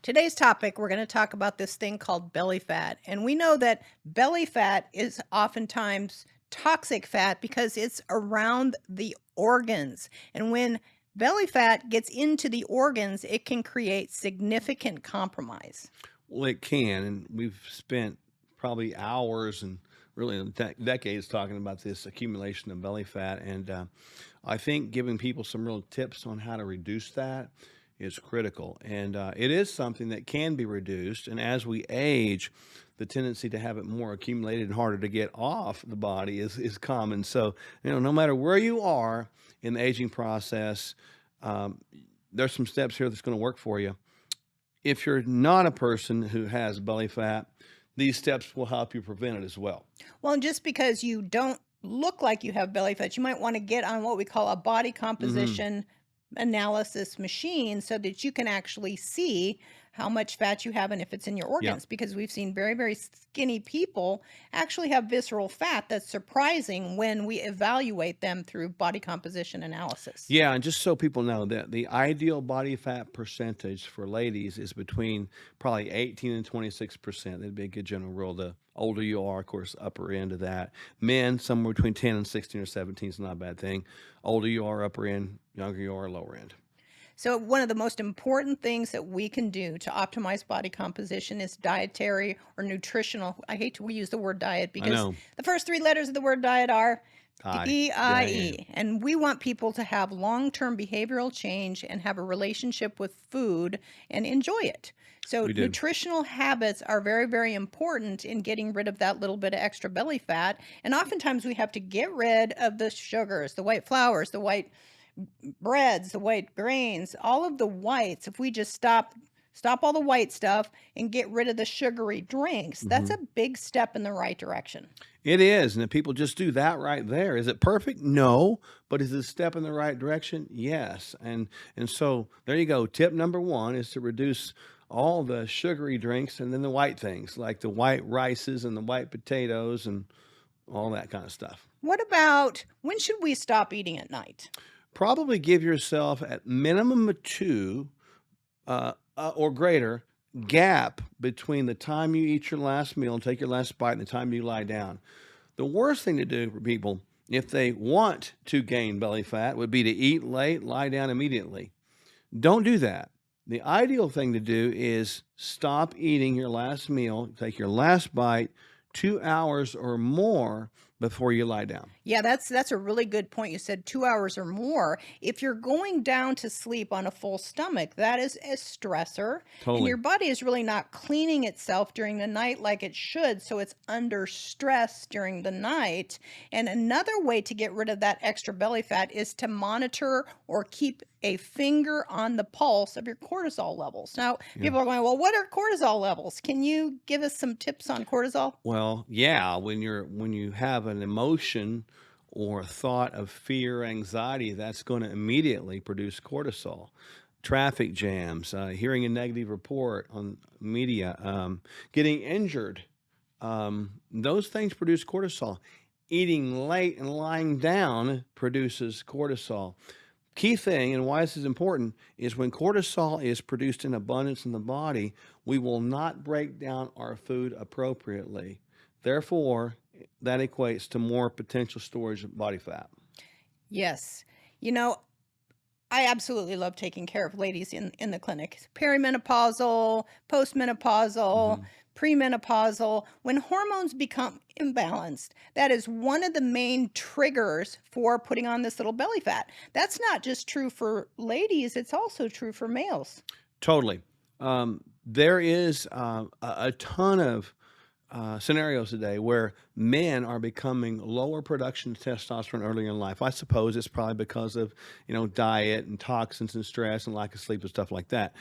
Today's topic, we're going to talk about this thing called belly fat. And we know that belly fat is oftentimes toxic fat because it's around the organs. And when belly fat gets into the organs, it can create significant compromise. Well, it can, and we've spent probably hours and really decades talking about this accumulation of belly fat. And I think giving people some real tips on how to reduce that is critical. And it is something that can be reduced. And as we age, the tendency to have it more accumulated and harder to get off the body is common. So, no matter where you are in the aging process, um, there's some steps here that's going to work for you. If you're not a person who has belly fat, these steps will help you prevent it as well. Well, and just because you don't look like you have belly fat, you might want to get on what we call a body Mhm. composition analysis machine so that you can actually see how much fat you have and if it's in your Yep. organs, because we've seen very, very skinny people actually have visceral fat. That's surprising when we evaluate them through body composition analysis. Yeah, and just so people know that the ideal body fat percentage for ladies is between probably 18 and 26%. That'd be a good general rule. The older you are, of course, upper end of that. Men, somewhere between 10 and 16 or 17 is not a bad thing. Older you are, upper end, younger you are, lower end. So, one of the most important things that we can do to optimize body composition is dietary or nutritional. I hate to use the word diet I because know. the first three letters of the word diet are Hi. Yeah, yeah, yeah. DIE. And we want people to have long term behavioral change and have a relationship with food and enjoy it. So, We do. nutritional habits are very, very important in getting rid of that little bit of extra belly fat. And oftentimes we have to get rid of the sugars, the white flours, the white breads, the white grains, all of the whites. If we just stop all the white stuff and get rid of the sugary drinks, that's a Mhm. big step in the right direction. It is, and if people just do that right there, is it perfect? No, but is it a step in the right direction? Yes, and so there you go. Tip number one is to reduce all the sugary drinks and then the white things like the white rices and the white potatoes and all that kind of stuff. What about when should we stop eating at night? Probably give yourself at minimum a two or greater gap between the time you eat your last meal and take your last bite and the time you lie down. The worst thing to do for people, if they want to gain belly fat, would be to eat late, lie down immediately. Don't do that. The ideal thing to do is stop eating your last meal, take your last bite 2 hours or more before you lie down. Yeah, that's a really good point. You said 2 hours or more. If you're going down to sleep on a full stomach, that is a stressor, and Totally. your body is really not cleaning itself during the night like it should, so it's under stress during the night. And another way to get rid of that extra belly fat is to monitor or keep a finger on the pulse of your cortisol levels. Now, Yeah. people are going, "Well, what are cortisol levels?" Can you give us some tips on cortisol? Well, yeah, when you have an emotion or a thought of fear, anxiety, that's going to immediately produce cortisol. Traffic jams, hearing a negative report on media, getting injured, those things produce cortisol. Eating late and lying down produces cortisol. Key thing, and why this is important, is when cortisol is produced in abundance in the body, we will not break down our food appropriately. Therefore, that equates to more potential storage of body fat. Yes. You know, I absolutely love taking care of ladies in the clinic. Perimenopausal, postmenopausal, Mhm. premenopausal. When hormones become imbalanced, that is one of the main triggers for putting on this little belly fat. That's not just true for ladies, it's also true for males. Totally. There is a ton of scenarios today where men are becoming lower production of testosterone earlier in life. I suppose it's probably because of diet and toxins and stress and lack of sleep and stuff like that.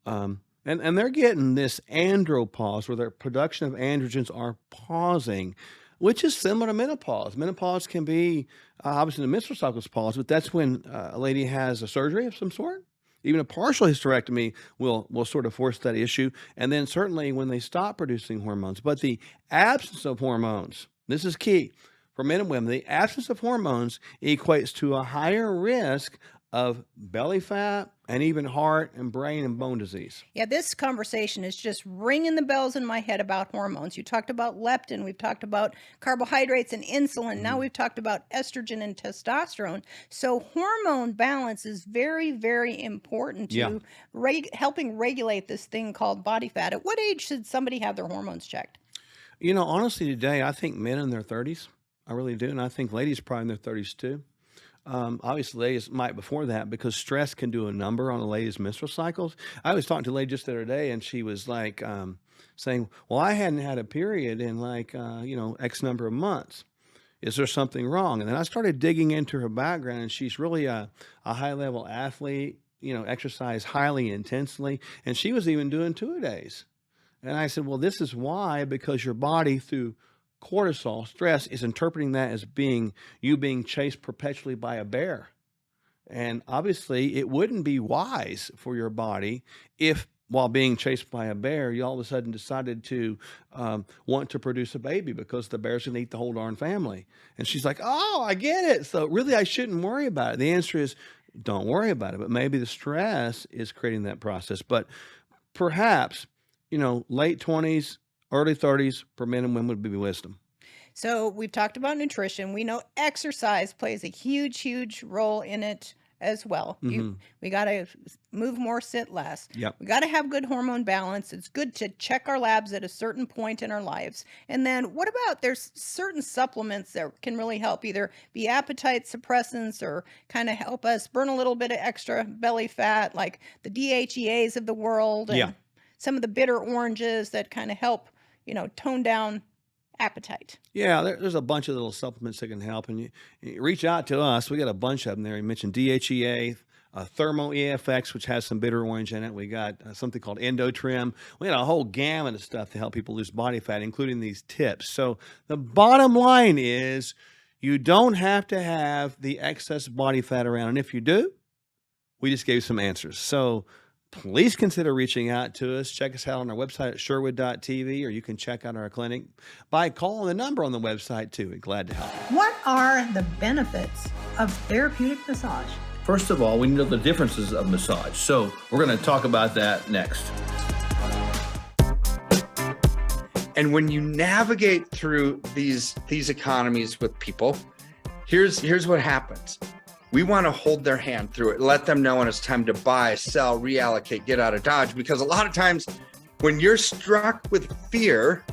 And they're getting this andropause where their production of androgens are pausing, which is similar to menopause. Menopause can be obviously the menstrual cycle's pause, but that's when a lady has a surgery of some sort. Even a partial hysterectomy will sort of force that issue, and then certainly when they stop producing hormones. But the absence of hormones, this is key for men and women. The absence of hormones equates to a higher risk of belly fat and even heart and brain and bone disease. Yeah, this conversation is just ringing the bells in my head about hormones. You talked about leptin, we've talked about carbohydrates and insulin. Now we've talked about estrogen and testosterone. So hormone balance is very, very important Yeah. to helping regulate this thing called body fat. At what age should somebody have their hormones checked? Honestly, today, I think men in their 30s. I really do. And I think ladies probably in their 30s too. Obviously, ladies might before that because stress can do a number on a lady's menstrual cycles. I was talking to a lady just the other day, and she was like saying, "Well, I hadn't had a period in like X number of months. Is there something wrong?" And then I started digging into her background, and she's really a high level athlete. Exercise highly intensely, and she was even doing 2-a-days. And I said, "Well, this is why, because your body through cortisol stress is interpreting that as being chased perpetually by a bear. And obviously, it wouldn't be wise for your body if, while being chased by a bear, you all of a sudden decided to want to produce a baby because the bear's going to eat the whole darn family." And she's like, "Oh, I get it. So really, I shouldn't worry about it." The answer is, don't worry about it. But maybe the stress is creating that process. But perhaps, late 20s, early 30s for men and women would be wisdom. So we've talked about nutrition. We know exercise plays a huge, huge role in it as well. We got to move more, sit less. Yep. We got to have good hormone balance. It's good to check our labs at a certain point in our lives. And then what about there's certain supplements that can really help either be appetite suppressants or kind of help us burn a little bit of extra belly fat, like the DHEAs of the world and Yeah. some of the bitter oranges that kind of help, tone down appetite. Yeah, there's a bunch of little supplements that can help, and you reach out to us. We got a bunch of them there. You mentioned DHEA, Thermo EFX, which has some bitter orange in it. We got something called EndoTrim. We got a whole gamut of stuff to help people lose body fat, including these tips. So the bottom line is you don't have to have the excess body fat around. And if you do, we just gave you some answers. So please consider reaching out to us. Check us out on our website at Sherwood.tv, or you can check out our clinic by calling the number on the website too. We're glad to help you. What are the benefits of therapeutic massage? First of all, we know the differences of massage. So we're going to talk about that next. And when you navigate through these economies with people, here's what happens. We want to hold their hand through it, let them know when it's time to buy, sell, reallocate, get out of Dodge. Because a lot of times when you're struck with fear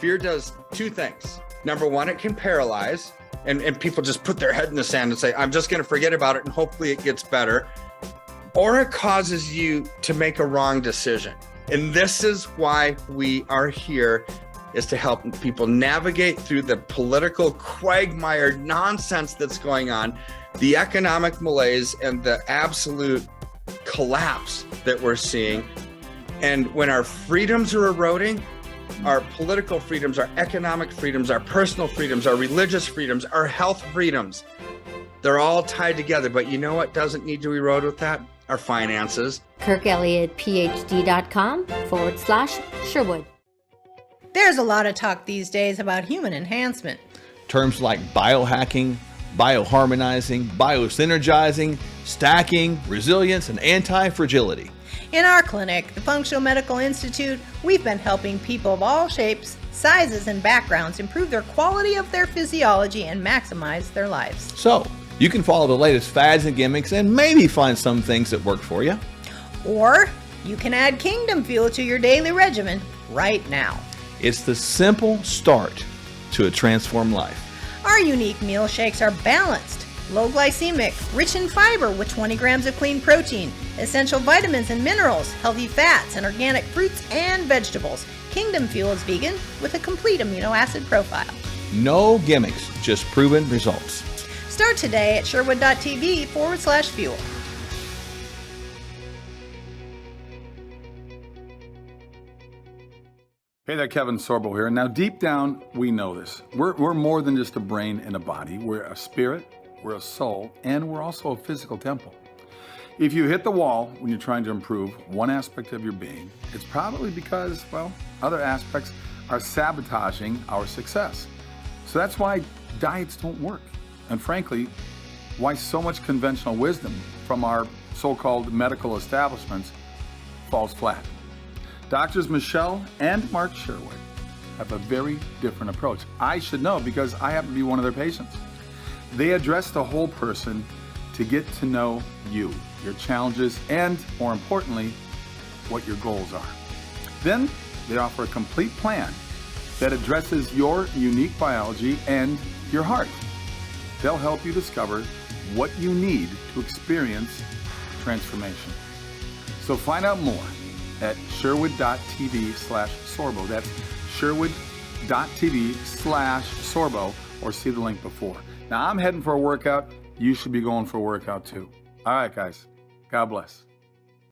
does two things. Number one, it can paralyze, and people just put their head in the sand and say, I'm just going to forget about it and hopefully it gets better. Or it causes you to make a wrong decision. And this is why we are here, is to help people navigate through the political quagmire nonsense that's going on, the economic malaise, and the absolute collapse that we're seeing. And when our freedoms are eroding, our political freedoms, our economic freedoms, our personal freedoms, our religious freedoms, our health freedoms, they're all tied together. But you know what doesn't need to erode with that? Our finances. KirkElliottPhD.com/Sherwood. There's a lot of talk these days about human enhancement. Terms like biohacking, bioharmonizing, biosynergizing, stacking, resilience, and anti-fragility. In our clinic, the Functional Medical Institute, we've been helping people of all shapes, sizes, and backgrounds improve their quality of their physiology and maximize their lives. So you can follow the latest fads and gimmicks and maybe find some things that work for you. Or you can add Kingdom Fuel to your daily regimen right now. It's the simple start to a transformed life. Our unique meal shakes are balanced, low glycemic, rich in fiber with 20 grams of clean protein, essential vitamins and minerals, healthy fats, and organic fruits and vegetables. Kingdom Fuel is vegan with a complete amino acid profile. No gimmicks, just proven results. Start today at Sherwood.tv/fuel. Hey there, Kevin Sorbo here. Now, deep down, we know this. We're more than just a brain and a body. We're a spirit, we're a soul, and we're also a physical temple. If you hit the wall when you're trying to improve one aspect of your being, it's probably because, well, other aspects are sabotaging our success. So that's why diets don't work. And frankly, why so much conventional wisdom from our so-called medical establishments falls flat. Doctors Michelle and Mark Sherwood have a very different approach. I should know because I happen to be one of their patients. They address the whole person to get to know you, your challenges, and more importantly, what your goals are. Then they offer a complete plan that addresses your unique biology and your heart. They'll help you discover what you need to experience transformation. So find out more at sherwood.tv/sorbo. That's sherwood.tv/sorbo, or see the link before. Now I'm heading for a workout. You should be going for a workout too. All right, guys. God bless.